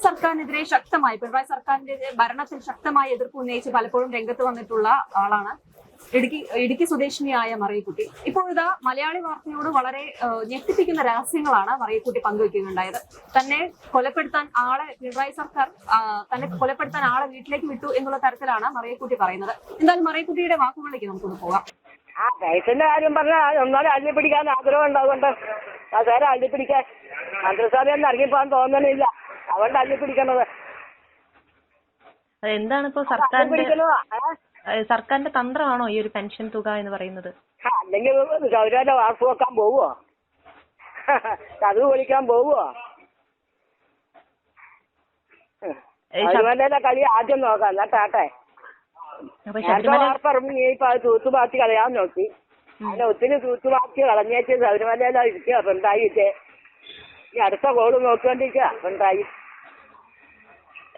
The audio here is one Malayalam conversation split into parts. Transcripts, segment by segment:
സർക്കാരിനെതിരെ പിണറായി സർക്കാരിന്റെ ഭരണത്തിൽ ശക്തമായ എതിർപ്പ് ഉന്നയിച്ച് പലപ്പോഴും രംഗത്ത് വന്നിട്ടുള്ള ആളാണ് ഇടുക്കി സ്വദേശിനിയായ മറിയക്കുട്ടി. ഇപ്പോഴിതാ മലയാളി വാർത്തയോട് വളരെ ഞെട്ടിപ്പിക്കുന്ന രഹസ്യങ്ങളാണ് മറിയക്കുട്ടി പങ്കുവയ്ക്കുകയുണ്ടായത്. തന്നെ കൊലപ്പെടുത്താൻ പിണറായി സർക്കാർ തന്നെ കൊലപ്പെടുത്താൻ ആളെ വീട്ടിലേക്ക് വിട്ടു എന്നുള്ള തരത്തിലാണ് മറിയക്കുട്ടി പറയുന്നത്. എന്തായാലും മറിയക്കുട്ടിയുടെ വാക്കുകളിലേക്ക് നമുക്കൊന്ന് പോകാം. ആ കേസിന്റെ കാര്യം പറഞ്ഞാൽ ഒന്നാലും അള്ളിപ്പിടിക്കാൻ ആഗ്രഹം ഉണ്ടാവുകൊണ്ട് വേറെ അള്ളിപ്പിടിക്കാൻ മന്ത്രിസഭയൊന്നും ഇറങ്ങിപ്പോകാൻ തോന്നണില്ല. അതുകൊണ്ട് അള്ളിപ്പിടിക്കണത് എന്താണ് ഇപ്പോ സർക്കാരിന്റെ തന്ത്രമാണോ ഈ ഒരു പെൻഷൻ തുക എന്ന് പറയുന്നത്? അല്ലെങ്കിൽ ഗൗരവന്റെ വാർപ്പ് വെക്കാൻ പോവോ, അത് വിളിക്കാൻ പോവോ? ശബരിമലയിലെ കളി ആദ്യം നോക്കാം, എന്നിട്ടാട്ടെ. വാർപ്പിറങ്ങി ഇപ്പൊ അത് തൂത്തുമാറ്റി കളയാൻ നോക്കി. അങ്ങനെ ഒത്തിരി തൂത്തുമാറ്റി കളഞ്ഞേച്ച് ശബരിമലയില ഇരിക്കുക പിണറായിട്ട്. ഈ അടുത്ത ഗോള് നോക്കിക്കൊണ്ടിരിക്കുക പിണറായി.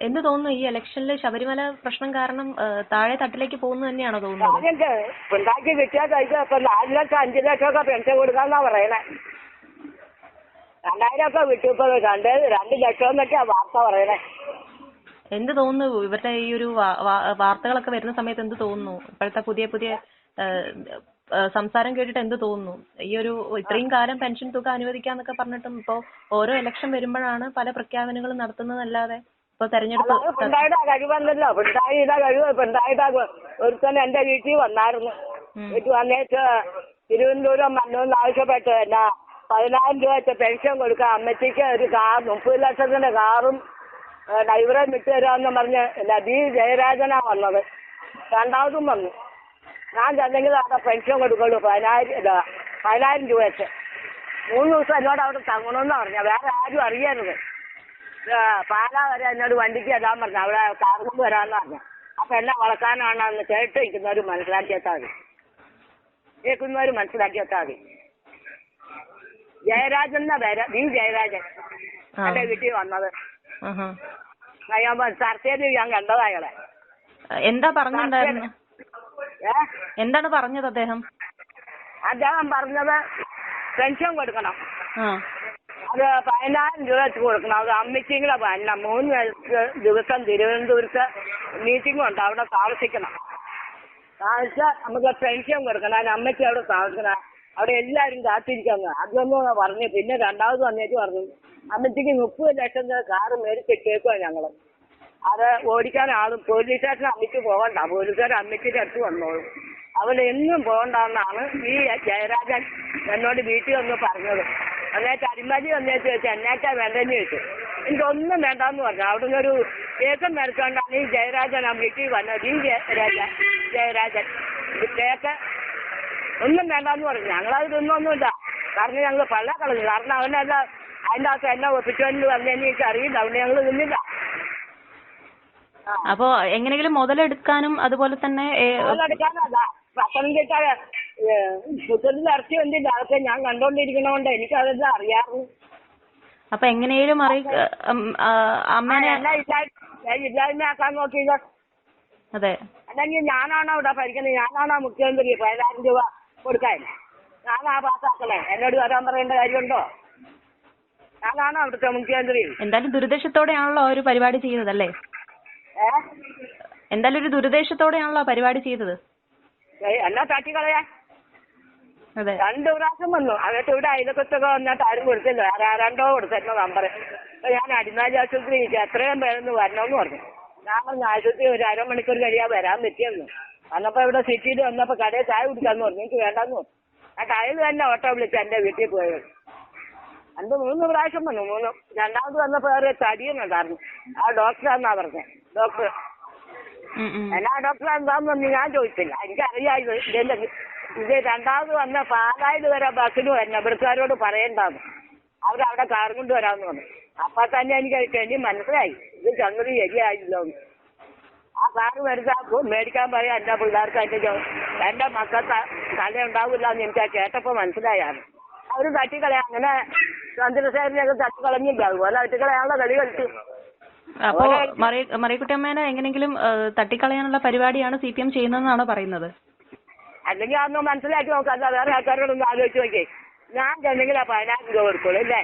എന്ത് തോന്നുന്നു ഈ ഇലക്ഷനിൽ ശബരിമല പ്രശ്നം കാരണം താഴെ തട്ടിലേക്ക് പോകുന്നു തന്നെയാണോ തോന്നുന്നത്? പിണറായിക്ക് കിട്ടിയാൽ കഴിച്ചാൽ ഇപ്പൊ 4 ലക്ഷം 5 ലക്ഷം ഒക്കെ പെൻഷൻ കൊടുക്കാന്നാ പറയണേ. 2000 ഒക്കെ വിട്ടു, ഇപ്പൊ 2 ലക്ഷം എന്നൊക്കെയാ വാർത്ത പറയണേ. എന്ത് തോന്നുന്നു ഇവരുടെ ഈ ഒരു വാർത്തകളൊക്കെ വരുന്ന സമയത്ത് എന്ത് തോന്നുന്നു? ഇപ്പോഴത്തെ പുതിയ സംസാരം കേട്ടിട്ട് എന്ത് തോന്നുന്നു? ഈ ഒരു ഇത്രയും കാലം പെൻഷൻ തുക അനുവദിക്കാന്നൊക്കെ പറഞ്ഞിട്ടും ഇപ്പോ ഓരോ ഇലക്ഷൻ വരുമ്പോഴാണ് പല പ്രഖ്യാപനങ്ങളും നടത്തുന്നതല്ലാതെ ഇപ്പൊ തെരഞ്ഞെടുപ്പ്. പിണറായിയുടെ കഴിവല്ലല്ലോ, പിണറായിയുടെ കഴിവ്. പിണറായിയുടെ ഒരുത്തന്നെ എന്റെ വീട്ടിൽ വന്നായിരുന്നു. വീട്ടിൽ വന്നേച്ച് തിരുവനന്തപുരം വന്നോന്ന് ആവശ്യപ്പെട്ട് എന്നാ 10,000 രൂപ വെച്ച പെൻഷൻ കൊടുക്കാം, അമ്മച്ചിക്ക് ഒരു കാർ 30 ലക്ഷത്തിന്റെ കാറും ഡ്രൈവറെ വിട്ടു തരാമെന്ന് പറഞ്ഞ് ബി ജയരാജനാ വന്നത്. രണ്ടാമതും വന്നു. ഞാൻ ചെന്നെങ്കിൽ അവിടെ പെൻഷൻ കൊടുക്കുള്ളൂ 10,000 രൂപ വെച്ച്. 3 ദിവസം എന്നോട് അവിടെ തങ്ങണമെന്ന് പറഞ്ഞ, വേറെ ആരും അറിയരുത്. പാലാ വരെ എന്നോട് വണ്ടിക്ക് വരാൻ പറഞ്ഞു, അവിടെ കാർകൊണ്ട് വരാമെന്ന് പറഞ്ഞു. അപ്പൊ എന്നെ വളർത്താനാണെന്ന് കേട്ട് നിൽക്കുന്നവർ മനസ്സിലാക്കിയെത്താൽ മതി, കേൾക്കുന്നവർ മനസ്സിലാക്കിയെത്താൽ മതി. ജയരാജന്റെ പേര് ബി ജയരാജൻ എന്റെ വീട്ടിൽ വന്നത്. ചർച്ചയിൽ ഞാൻ കണ്ടത് അയാളെ. എന്താ പറഞ്ഞിട്ടുണ്ടായിരുന്നു? എന്താണ് പറഞ്ഞത് അദ്ദേഹം? അദ്ദേഹം പറഞ്ഞത് പെൻഷൻ കൊടുക്കണം, അത് 10,000 രൂപ വെച്ച് കൊടുക്കണം. അത് അമ്മച്ചിങ്ങളെ വരണം. 3 ദിവസം തിരുവനന്തപുരത്ത് മീറ്റിംഗ് ഉണ്ട്, അവിടെ താമസിക്കണം. താമസിച്ചാൽ നമുക്ക് പെൻഷൻ കൊടുക്കണം. അതിന് അമ്മച്ചി അവിടെ താമസിക്കണം. അവിടെ എല്ലാവരും കാത്തിരിക്കുന്നു. അതൊന്നും പറഞ്ഞു. പിന്നെ രണ്ടാമത് വന്നേക്ക് പറഞ്ഞു, അമ്മച്ചിക്ക് 30 ലക്ഷം കാറ് മേടിച്ചിട്ടേക്കുവാ ഞങ്ങള്. അത് ഓടിക്കാൻ ആളും പോലീസ് സ്റ്റേഷൻ അമ്മയ്ക്ക് പോകണ്ട, പോലീസുകാർ അമ്മച്ചിന്റെ അടുത്ത് വന്നോളും, അവിടെ എന്നും പോകണ്ടെന്നാണ് ഈ ജയരാജൻ എന്നോട് വീട്ടിൽ വന്ന് പറഞ്ഞത്. എന്നിട്ട് അരിമതി വന്നേച്ച് വെച്ച് എന്നേറ്റാ വേണ്ടെന്ന് ചോദിച്ചു. എനിക്കൊന്നും വേണ്ടെന്ന് പറഞ്ഞു. അവിടെ നിന്നൊരു കേക്ക് മേടിച്ചോണ്ടാണ് ഈ ജയരാജൻ ആ വീട്ടിൽ വന്നത്. ഈ ജയരാജൻ കേക്ക് ഒന്നും വേണ്ടെന്ന് പറഞ്ഞു. ഞങ്ങളത് തിന്നൊന്നുമില്ല, കാരണം ഞങ്ങൾ പള്ള കളഞ്ഞു. കാരണം അവനെല്ലാം അതിൻ്റെ അകത്ത് എന്നെ ഒപ്പിച്ചുകൊണ്ട് വന്നതെന്ന് എനിക്ക് അറിയില്ല, അവിടെ ഞങ്ങൾ നിന്നില്ല. അപ്പോ എങ്ങനെയെങ്കിലും മുതലെടുക്കാനും അതുപോലെ തന്നെ മുതലെടുക്കാനല്ല, പത്തനംതിട്ട പുത്തൂരിൽ ഇറച്ചി വന്നില്ല, അതൊക്കെ ഞാൻ കണ്ടോണ്ടിരിക്കണോണ്ട് എനിക്കതെല്ലാം അറിയാറുള്ളൂ. അപ്പൊ എങ്ങനെയും അമ്മേനെ ഇല്ലായ്മയാക്കാൻ നോക്കിയത്. അതെ, അല്ലെങ്കിൽ ഞാനാണോ ഇവിടെ ഭരിക്കുന്നത്? ഞാനാണോ മുഖ്യമന്ത്രി? 10,000 രൂപ കൊടുക്കാൻ ഞാനാ പാസ്സാക്കണേ? എന്നോട് വരാൻ പറയേണ്ട കാര്യമുണ്ടോ? ഞാനാണോ അവിടുത്തെ മുഖ്യമന്ത്രി? എന്തായാലും ദുരുദ്ദേശത്തോടെയാണല്ലോ ഒരു പരിപാടി ചെയ്യുന്നതല്ലേ? എന്തായാലും ഒരു ദുരുദ്ദേശത്തോടെയാണല്ലോ പരിപാടി ചെയ്തത്. എന്നാ തട്ടിക്കളയാൻ. അതെ, 2 പ്രാവശ്യം വന്നു. എന്നിട്ട് ഇവിടെ അയലക്കത്തൊക്കെ വന്നിട്ട് ആരും കൊടുത്തില്ല, ആരാണ്ടോ കൊടുത്തിരുന്ന നമ്പർ. ഞാൻ അടിമാലി ആശുപത്രി എത്രയും പേരൊന്ന് വരണമെന്ന് പറഞ്ഞു. ഞാൻ പറഞ്ഞു ആശുപത്രി ഒരു അരമണിക്കൂർ കഴിയാൻ വരാൻ പറ്റിയെന്ന്. വന്നപ്പോ ഇവിടെ സിറ്റിയിൽ വന്നപ്പോ കടയിൽ ചായ കുടിക്കാന്ന് പറഞ്ഞു. എനിക്ക് വേണ്ടെന്ന് പറഞ്ഞു. എന്നിട്ട് അയാൾ തന്നെ ഓട്ടോ വിളിച്ച് എന്റെ വീട്ടിൽ പോയത്. 3 പ്രാവശ്യം വന്നു. 3 രണ്ടാമത് വന്നപ്പോ വേറെ തടിയുന്നുണ്ടായിരുന്നു. ആ ഡോക്ടറാന്നാ പറഞ്ഞത്. ഡോക്ടർ എന്നാ ഡോക്ടർ എന്താന്ന് പറഞ്ഞു ഞാൻ ചോദിച്ചില്ല, എനിക്കറിയാം ഇത് രണ്ടാമത് വന്ന പാലായിൽ വരെ ബസ്സിന് വരണം, ഇവിടുക്കാരോട് പറയണ്ടാന്ന്. അവരവിടെ കാർ കൊണ്ട് വരാമെന്ന് പറഞ്ഞു. അപ്പൊ തന്നെ എനിക്ക് മനസ്സിലായി ഇത് സംഗതി ശരിയായില്ലോ. ആ കാറ് വരുത്താ മേടിക്കാൻ പറയാം എന്റെ പിള്ളേർക്ക്, എന്റെ മക്കൾക്ക് തല ഉണ്ടാവില്ല എന്ന് എനിക്ക് കേട്ടപ്പോ മനസ്സിലായാണ്. അവര് തട്ടിക്കളയാ. അങ്ങനെ ചന്ദ്രശേഖരനെയൊക്കെ തട്ടിക്കളഞ്ഞില്ല, അതുപോലെ തട്ടിക്കളയാനുള്ള കളി കളിച്ചു. അപ്പോ മറിയക്കുട്ടിയമ്മേനെ എങ്ങനെങ്കിലും തട്ടിക്കളയാനുള്ള പരിപാടിയാണ് CPM ചെയ്യുന്നതെന്നാണോ പറയുന്നത്? അല്ലെങ്കിൽ അതൊന്ന് മനസ്സിലാക്കി നോക്കാം. വേറെ ആൾക്കാരോടൊന്ന് ആലോചിച്ച് നോക്കിയേ. ഞാൻ ചെന്നെങ്കിൽ 10,000 രൂപ കൊടുക്കുള്ളൂ അല്ലേ?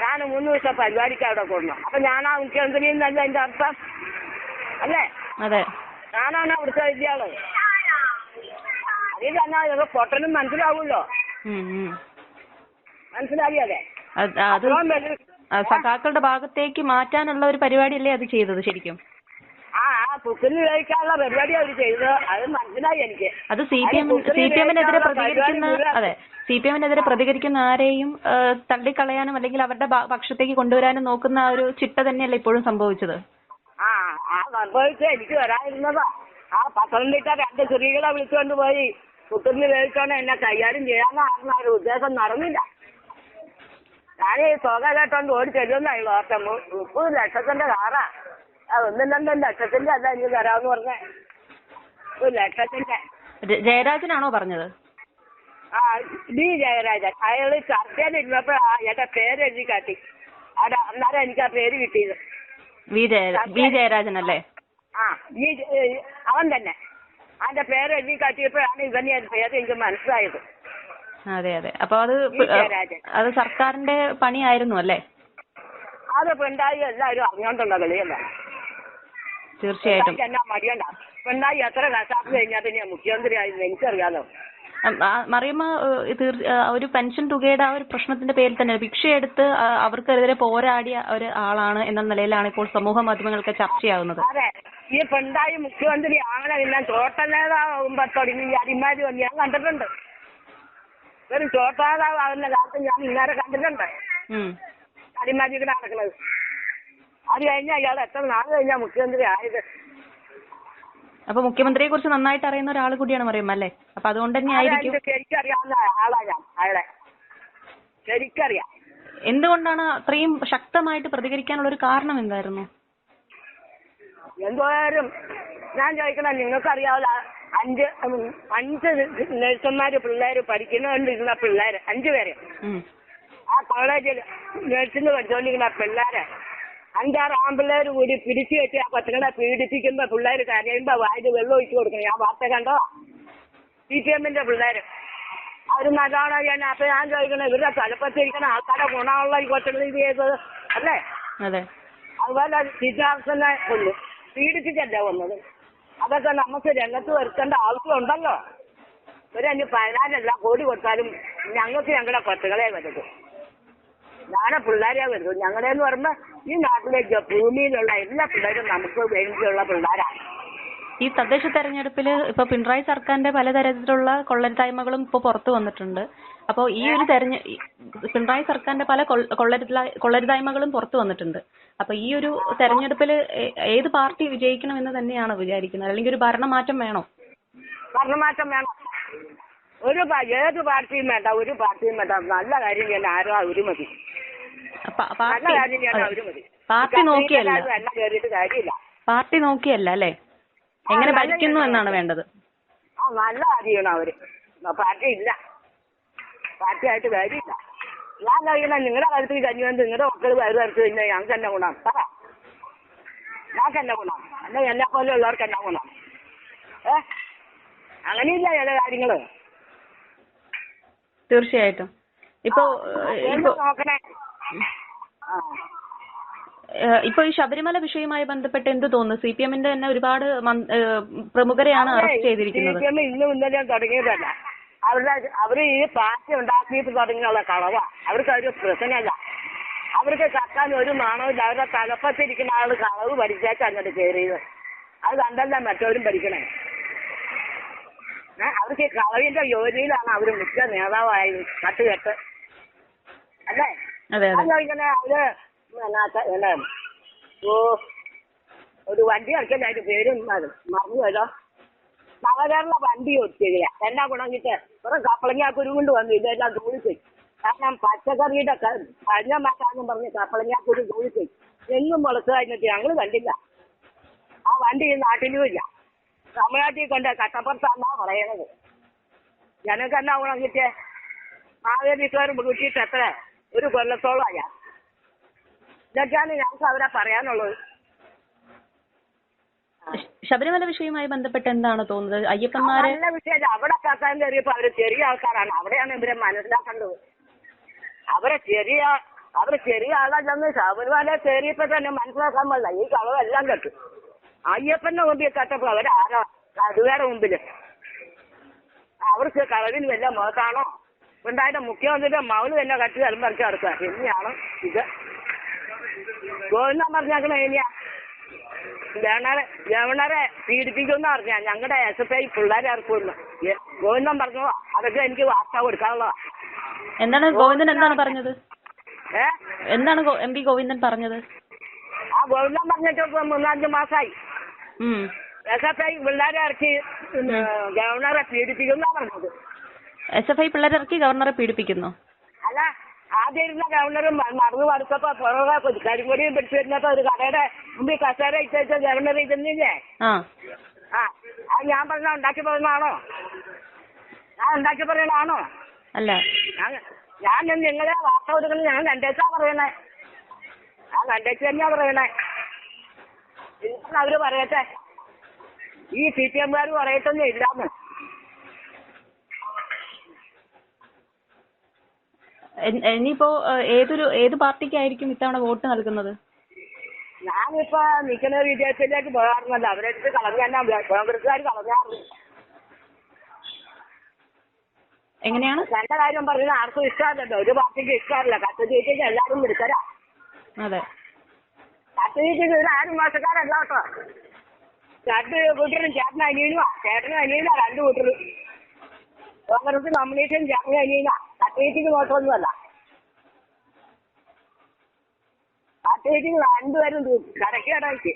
ഞാൻ 3 ദിവസം പരിപാടിക്ക് അവിടെ കൊടുക്കണം. അപ്പൊ ഞാനാ മുഖ്യമന്ത്രി എന്നല്ല എന്റെ അർത്ഥം അല്ലേ? അതെ. ഞാനാണ് അവിടുത്തെ വലിയ ആള്. അതിൽ തന്നെ ഇതൊക്കെ പൊട്ടനും മനസ്സിലാവുമല്ലോ. മനസ്സിലാവിയല്ലേ? അത് സഖാക്കളുടെ ഭാഗത്തേക്ക് മാറ്റാനുള്ള ഒരു പരിപാടിയല്ലേ അത് ചെയ്തത് ശരിക്കും? ആ കുക്കിന് ഉപയോഗിക്കാനുള്ള പരിപാടി അവർ ചെയ്തത്. അത് മനസ്സിലായി എനിക്ക്. അത് സിപിഎമ്മിനെതിരെ പ്രതികരിക്കുന്ന സിപിഎമ്മിനെതിരെ പ്രതികരിക്കുന്ന ആരെയും തള്ളിക്കളയാനും അല്ലെങ്കിൽ അവരുടെ പക്ഷത്തേക്ക് കൊണ്ടുവരാനും നോക്കുന്ന ആ ഒരു ചിട്ട തന്നെയല്ലേ ഇപ്പോഴും സംഭവിച്ചത്? ആ സംഭവിച്ചത് എനിക്ക് വരാതിരുന്നതാ. ആ പത്തനംതിട്ട 2 സ്ത്രീകളെ വിളിച്ചുകൊണ്ട് പോയി കുക്കിന് ഉപയോഗിച്ചോണ്ട് എന്നെ കൈകാര്യം ചെയ്യാമെന്ന ഒരു ഉദ്ദേശം നടന്നില്ല. ഞാൻ ഈ തുക കേട്ടോണ്ട് ഓടി ചെല്ലുന്നായി ഓർത്തം 30 ലക്ഷത്തിന്റെ കാറാ. 1-2 ലക്ഷത്തിന്റെ അല്ല എനിക്ക് തരാമെന്ന് പറഞ്ഞേ. 1 ലക്ഷത്തിന്റെ. ജയരാജനാണോ പറഞ്ഞത്? ആ ബി ജയരാജൻ. അയാള് ചർച്ചയിലിരുന്നപ്പോ എന്റെ പേര് എഴുതി കാട്ടി. അന്നേരം എനിക്ക് ആ പേര് കിട്ടിയത്. വി ജയരാജൻ അല്ലേ? ആ അവൻ തന്നെ. അവന്റെ പേര് എഴുതി കാട്ടിയപ്പോഴാണ് ഇവന്റെ പേര് എനിക്ക് മനസ്സിലായത്. അതെ അതെ. അപ്പൊ അത് സർക്കാരിന്റെ പണിയായിരുന്നു അല്ലേ? അത് പിണറായി എല്ലാവരും അറിഞ്ഞോണ്ടുള്ള കളിയല്ല. തീർച്ചയായിട്ടും. എന്നാ മടിയണ്ട. പിണറായി എത്ര കസാപ്പ് കഴിഞ്ഞാൽ പിന്നെ മുഖ്യമന്ത്രി ആയിരുന്നു എനിക്കറിയാലോ. മറിയമ്മ ഒരു പെൻഷൻ തുകയുടെ ആ ഒരു പ്രശ്നത്തിന്റെ പേരിൽ തന്നെ ഭിക്ഷയെടുത്ത് അവർക്കെതിരെ പോരാടിയ ഒരു ആളാണ് എന്ന നിലയിലാണ് ഇപ്പോൾ സമൂഹ മാധ്യമങ്ങൾക്ക് ചർച്ചയാവുന്നത്. അതെ, ഈ പിണറായി മുഖ്യമന്ത്രി ആളെ ഞാൻ തോട്ടനേതാവുമ്പോ തുടങ്ങി അടിമാരി വന്ന് ഞാൻ കണ്ടിട്ടുണ്ട്. ഒരു തോട്ടാതാവുന്ന കാലത്ത് ഞാൻ ഇന്നേരെ കണ്ടിട്ടുണ്ട് അടിമാരിക്ക് നടക്കുന്നത്. അത് കഴിഞ്ഞാൽ ഇയാൾ എത്ര നാൾ കഴിഞ്ഞാൽ മുഖ്യമന്ത്രി ആയത്. അപ്പൊ മുഖ്യമന്ത്രിയെ കുറിച്ച് നന്നായിട്ട് അറിയുന്ന ഒരാൾ കൂടിയാണ് മറിയമ്മ അല്ലേ? അപ്പൊ അതുകൊണ്ട് തന്നെ ആയിരിക്കും. ശരിക്കറിയാവുന്ന ആളാ ഞാൻ. അയാളെ ശരിക്കറിയാം. എന്തുകൊണ്ടാണ് അത്രയും ശക്തമായിട്ട് പ്രതികരിക്കാനുള്ള ഒരു കാരണം എന്തായിരുന്നു? എന്തോരം ഞാൻ ചോദിക്കണ നിങ്ങൾക്കറിയാവില്ല. 5 നഴ്സുമാര് പിള്ളേര് പഠിക്കുന്നുണ്ടിരുന്ന പിള്ളേര് 5 പേര് ആ കോളേജിൽ നഴ്സിംഗ് പഠിച്ചുകൊണ്ടിരിക്കുന്ന പിള്ളേര് 5-6 ആൺപിള്ളേര് കൂടി പിടിച്ചു വെച്ച് ആ കൊച്ചുങ്ങളെ പീഡിപ്പിക്കുമ്പോ പിള്ളേര് കരയുമ്പോ വായിൽ വെള്ളം ഒഴിച്ചു കൊടുക്കണം. ഞാൻ വാർത്ത കണ്ടോ? CPMന്റെ പിള്ളേര് അവര് നല്ലോണം ചെയ്യാൻ. അപ്പൊ ഞാൻ ചോദിക്കണം ഇവരുടെ തലപ്പത്തിരിക്കുന്ന ആൾക്കാരെ ഗുണമുള്ള ഈ കൊച്ചുങ്ങൾ ഇത് ചെയ്തത് അല്ലേ? അതുപോലെ സിദ്ധാർത്ഥനെ കൊന്നു പീഡിപ്പിച്ചല്ലേ വന്നത്. അതൊക്കെ നമുക്ക് രംഗത്ത് വരുത്തേണ്ട ആവശ്യമുണ്ടല്ലോ. ഒരു 14 കോടി കൊടുത്താലും ഞങ്ങൾക്ക് ഞങ്ങളുടെ കൊച്ചുകളെ വരുത്. ഞാനെ പിള്ളേരെ വരുത്. ഞങ്ങളെന്ന് പറയുമ്പോൾ ഈ നാട്ടിലേക്ക് ഭൂമിയിലുള്ള എല്ലാ പിള്ളേരും നമുക്ക് വേണ്ടിയുള്ള പിള്ളേരാണ്. ഈ തദ്ദേശ തെരഞ്ഞെടുപ്പിൽ ഇപ്പൊ പിണറായി സർക്കാരിന്റെ പലതരത്തിലുള്ള കൊള്ളരുതായ്മകളും ഇപ്പൊ പുറത്തു വന്നിട്ടുണ്ട്. അപ്പോൾ ഈ ഒരു പിണറായി സർക്കാരിന്റെ പല കൊള്ളരുതായ്മകളും പുറത്തു വന്നിട്ടുണ്ട്. അപ്പൊ ഈ ഒരു തെരഞ്ഞെടുപ്പിൽ ഏത് പാർട്ടി വിജയിക്കണം എന്ന് തന്നെയാണോ വിചാരിക്കുന്നത്? അല്ലെങ്കിൽ ഒരു ഭരണമാറ്റം വേണോ? ഭരണമാറ്റം വേണം. ഏത് പാർട്ടിയും വേണ്ട. ഒരു പാർട്ടിയും വേണ്ട. നല്ല കാര്യം ചെയ്യാൻ ആരോ ഒരു മതി. നല്ല കാര്യം ചെയ്യാൻ ഒരു മതി. പാർട്ടി നോക്കിയല്ല. എല്ലാം കയറിയിട്ട് കാര്യമില്ല. പാർട്ടി നോക്കിയല്ല അല്ലേ? എങ്ങനെ ഭരിക്കുന്നു എന്നാണ് വേണ്ടത്. നല്ല കാര്യമാണ് അവര്. പാർട്ടി ഇല്ല. പാർട്ടിയായിട്ട് കാര്യമില്ല. ഞാൻ കഴിക്കണം നിങ്ങളുടെ കരുത്തിൽ കഞ്ഞുകൊണ്ട് നിങ്ങളുടെ മക്കൾ വയറ് തരച്ചു കഴിഞ്ഞാൽ ഞങ്ങൾക്ക് എന്നെ ഗുണം പറ. ഞങ്ങൾക്ക് എന്നെ ഗുണം അല്ല എന്നെ പോലെ ഉള്ളവർക്ക് എന്നെ ഗുണം. അങ്ങനെയില്ല ചില കാര്യങ്ങള്. തീർച്ചയായിട്ടും. ഇപ്പൊ നോക്കണേ. ഇപ്പൊ ഈ ശബരിമല വിഷയവുമായി ബന്ധപ്പെട്ട് എന്ത് തോന്നുന്നു? CPMന്റെ തന്നെ ഒരുപാട് പ്രമുഖരെയാണ് അറസ്റ്റ് ചെയ്തിരിക്കുന്നത്. CPM ഇന്നും ഇന്നലെയും തുടങ്ങിയതല്ല. അവര് ഈ പാർട്ടി ഉണ്ടാക്കിയിട്ട് തുടങ്ങിയുള്ള കളവാ. അവർക്ക് ഒരു പ്രശ്നമല്ല. അവർക്ക് കക്കാൻ ഒരു നാണമില്ല. അവരുടെ തലപ്പത്തിരിക്കുന്ന ആള് കളവ് പഠിച്ചേക്ക് അങ്ങോട്ട് കയറിയത്. അത് കണ്ടല്ല മറ്റവരും പഠിക്കണേ. അവർക്ക് കളവിന്റെ യോജനയിലാണ് അവര് മുഖ്യ നേതാവായത്. കട്ടുകെട്ട് അല്ലേ? ചോദിക്കണേ അവര് ഒരു വണ്ടി ഇറക്കല്ലേ അതിന്റെ പേരും മറന്നുവല്ലോ. നവകേരള വണ്ടി ഒത്തിരില്ല. എന്നാ ഗുണം കിട്ടിയ കുറെ കപ്പളങ്ങാക്കുരു കൊണ്ട് വന്നു. ഇതെല്ലാം തൂളിപ്പോയി. കാരണം പച്ചക്കറിയുടെ കഴിഞ്ഞ മാറ്റാന്നും പറഞ്ഞ് കപ്പളങ്ങാക്കുരു തൂളിപ്പോയി. എങ്ങും മുളച്ച് കഴിഞ്ഞിട്ട് ഞങ്ങൾ കണ്ടില്ല. ആ വണ്ടി ഈ നാട്ടിലും ഇല്ല. തമിഴ്നാട്ടിൽ കൊണ്ട് കട്ടപ്പുറത്താന്നാ പറയണത്. ഞങ്ങൾക്ക് എന്നാ ഗുണം കിട്ടിയ മാവേലിക്കാരും കിട്ടിയിട്ട് എത്ര ഒരു കൊല്ലത്തോളമായ. ഇതൊക്കെയാണ് ഞങ്ങൾക്ക് അവരെ പറയാനുള്ളത്. ശബരിമല വിഷയവുമായി ബന്ധപ്പെട്ട് എന്താണ് തോന്നുന്നത്? അയ്യപ്പന്മാരെ നല്ല വിഷയം. അവിടെ കേൾക്കാൻ കയറിയപ്പോ അവര് ചെറിയ ആൾക്കാരാണ്. അവിടെയാണ് ഇവരെ മനസ്സിലാക്കേണ്ടത്. അവരെ ചെറിയ അവർ ചെറിയ ആളല്ലെന്ന് ശബരിമല കയറിയപ്പോ തന്നെ മനസ്സിലാക്കാൻ പാടില്ല. ഈ കളവെല്ലാം കെട്ടു. അയ്യപ്പന്റെ മുമ്പിൽ കെട്ടപ്പോ അവരാരോ കടുവയുടെ മുമ്പില് അവർക്ക് കളവിന് വല്ല മുഖത്താണോ ഉണ്ടായിട്ട് മുഖ്യമന്ത്രിയുടെ മൗല് തന്നെ കട്ടി തലമ്പറിച്ച് നടക്കുക. എന്നെയാണ് ഇത് ഗോവിന്ദൻ പറഞ്ഞേക്കണ എങ്ങനെയാ ഗവർണറെ പീഡിപ്പിക്കുമെന്ന് പറഞ്ഞാ ഞങ്ങളുടെ SFI പിള്ളേരെ ഇറക്കുമെന്ന് ഗോവിന്ദൻ പറഞ്ഞു. അതൊക്കെ എനിക്ക് വാർത്ത കൊടുക്കാനുള്ളതാ. എന്താണ് ഗോവിന്ദൻ എന്താണ് പറഞ്ഞത്? എന്താണ് MP ഗോവിന്ദൻ പറഞ്ഞത്? ആ ഗോവിന്ദൻ പറഞ്ഞിട്ട് 3-5 മാസമായി SFI പിള്ളേരെ ഇറക്കി ഗവർണറെ പീഡിപ്പിക്കുന്ന പറഞ്ഞത്. SFI പിള്ളേരെ ഇറക്കി ഗവർണറെ പീഡിപ്പിക്കുന്നു? അല്ല, ആദ്യം ഇരുന്ന ഗവർണറും മറന്നു പടുത്തപ്പോ പുറകെ കരിങ്കൊടിയും പിടിച്ചു വരുന്നപ്പോ ഒരു കടയുടെ മുമ്പിൽ കസേര ഇട്ട ഗവർണർ ഇരുന്നില്ലേ? അത് ഞാൻ പറഞ്ഞ ഉണ്ടാക്കി പറയുന്നതാണോ? ഞാൻ ഉണ്ടാക്കി പറയണതാണോ? അല്ല, ഞാൻ നിങ്ങളെ വാർത്ത കൊടുക്കുന്നത് ഞാൻ കണ്ടേച്ചാ പറയണേ. ഞാൻ കണ്ടേച്ച് തന്നെയാ പറയണേ. അവര് പറയട്ടെ. ഈ CPM-കാര് പറയത്തൊന്നും ഇല്ലാന്ന്. ഇനിയിപ്പോ ഏത് പാർട്ടിക്കായിരിക്കും ഇത്തവണ വോട്ട് നൽകുന്നത്? ഞാനിപ്പോ നിൽക്കുന്ന വിദേശത്തിലേക്ക് പോകാറുണ്ടല്ലോ. അവരെടുത്ത് കളഞ്ഞാ കോൺഗ്രസ്സുകാർ കളഞ്ഞാറ്. എങ്ങനെയാണ്? നല്ല കാര്യം പറയുന്നത് ആർക്കും ഇഷ്ടമല്ലല്ലോ. ഒരു പാർട്ടിക്ക് ഇഷ്ടമല്ല. കത്തുചീറ്റിക്ക് എല്ലാവരും വിളിക്കരാ. അതെ, കത്തുചീറ്റിക്ക് ഒരു 6 മാസക്കാരല്ല കേട്ടോ. 2 കൂട്ടരും ചേട്ടനും അനിയനുമാ. ചേട്ടനും അനിയനാ 2 കൂട്ടരും. കോൺഗ്രസ് നോമിനേഷൻ ചേട്ടനും അനിയനാ. കത്തുചീറ്റിക്ക് നോട്ടൊന്നുമല്ല. കത്തുചീറ്റിക്ക് 2 പേരും കടക്കി